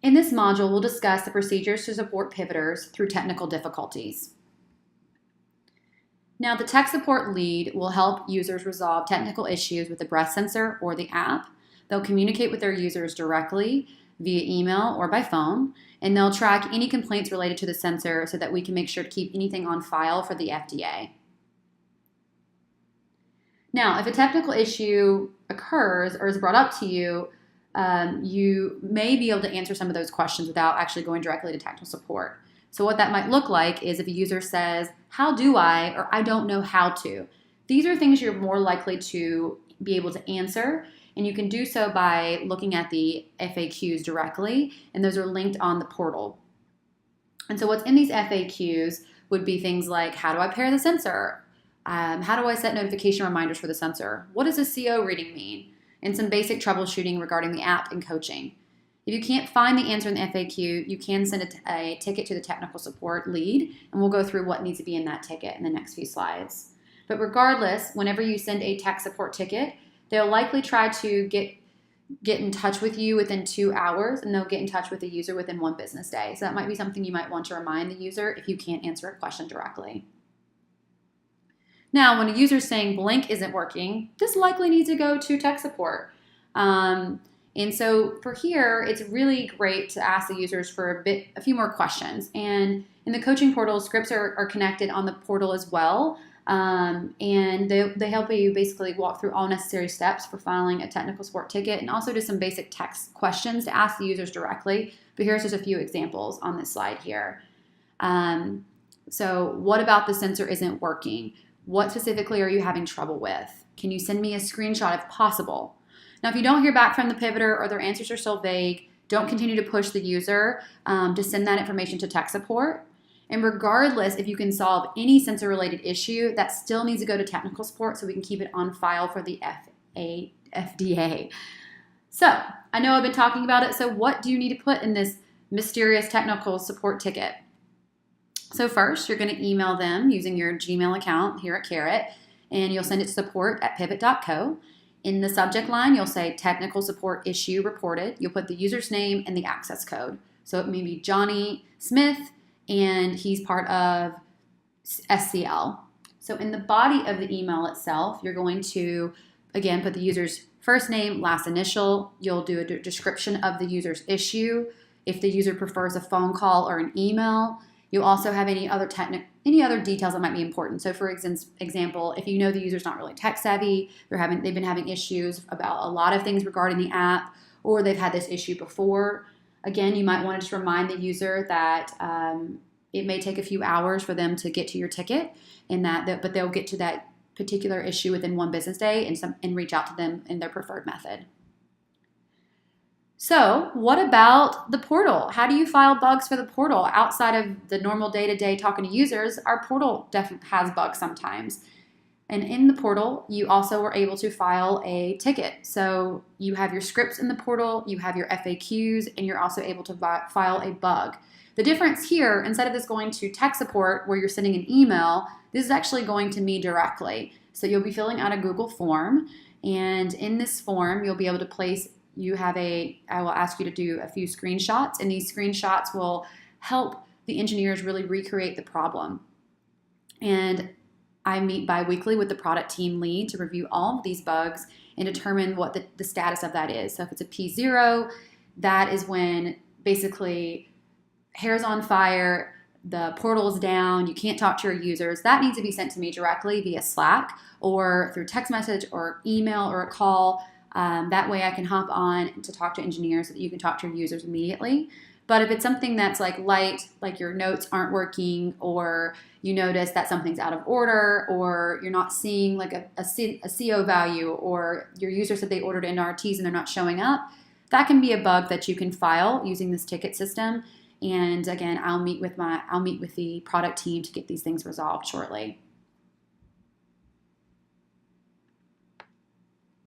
In this module, we'll discuss the procedures to support pivoters through technical difficulties. Now, the tech support lead will help users resolve technical issues with the breath sensor or the app. They'll communicate with their users directly via email or by phone, and they'll track any complaints related to the sensor so that we can make sure to keep anything on file for the FDA. Now, if a technical issue occurs or is brought up to you, you may be able to answer some of those questions without actually going directly to technical support. So what that might look like is if a user says, how do I, or I don't know how to. These are things you're more likely to be able to answer, and you can do so by looking at the FAQs directly, and those are linked on the portal. And so what's in these FAQs would be things like, how do I pair the sensor? How do I set notification reminders for the sensor? What does a CO reading mean? And some basic troubleshooting regarding the app and coaching. If you can't find the answer in the FAQ, you can send a ticket to the technical support lead, and we'll go through what needs to be in that ticket in the next few slides. But regardless, whenever you send a tech support ticket, they'll likely try to get in touch with you within 2 hours, and they'll get in touch with the user within 1 business day. So that might be something you might want to remind the user if you can't answer a question directly. Now, when a user is saying Blink isn't working, this likely needs to go to tech support. And so for here, it's really great to ask the users for a few more questions. And in the coaching portal, scripts are connected on the portal as well. And they help you basically walk through all necessary steps for filing a technical support ticket, and also just some basic text questions to ask the users directly. But here's just a few examples on this slide here. So what about the sensor isn't working? What specifically are you having trouble with? Can you send me a screenshot if possible? Now, if you don't hear back from the pivoter or their answers are still vague, don't continue to push the user to send that information to tech support. And regardless, if you can solve any sensor-related issue, that still needs to go to technical support so we can keep it on file for the FDA. So, I know I've been talking about it, so what do you need to put in this mysterious technical support ticket? So first, you're going to email them using your Gmail account here at Carrot, and you'll send it to support@pivot.co. In the subject line, you'll say technical support issue reported. You'll put the user's name and the access code. So it may be Johnny Smith, and he's part of SCL. So in the body of the email itself, you're going to, again, put the user's first name, last initial. You'll do a description of the user's issue. If the user prefers a phone call or an email, you'll also have any other details that might be important. So for example, if you know the user's not really tech savvy, they've been having issues about a lot of things regarding the app, or they've had this issue before, again, you might want to just remind the user that it may take a few hours for them to get to your ticket, but they'll get to that particular issue within 1 business day and reach out to them in their preferred method. So what about the portal? How do you file bugs for the portal? Outside of the normal day-to-day talking to users, our portal definitely has bugs sometimes. And in the portal, you also are able to file a ticket. So you have your scripts in the portal, you have your FAQs, and you're also able to file a bug. The difference here, instead of this going to tech support where you're sending an email, this is actually going to me directly. So you'll be filling out a Google form, and in this form, you'll be able to place I will ask you to do a few screenshots, and these screenshots will help the engineers really recreate the problem. And I meet bi-weekly with the product team lead to review all of these bugs and determine what the status of that is. So if it's a P0, that is when basically hair's on fire, the portal is down, you can't talk to your users. That needs to be sent to me directly via Slack or through text message or email or a call. That way I can hop on to talk to engineers so that you can talk to your users immediately. But if it's something that's like your notes aren't working, or you notice that something's out of order, or you're not seeing like a CO value, or your user said they ordered NRTs and they're not showing up, that can be a bug that you can file using this ticket system. And again, I'll meet with the product team to get these things resolved shortly.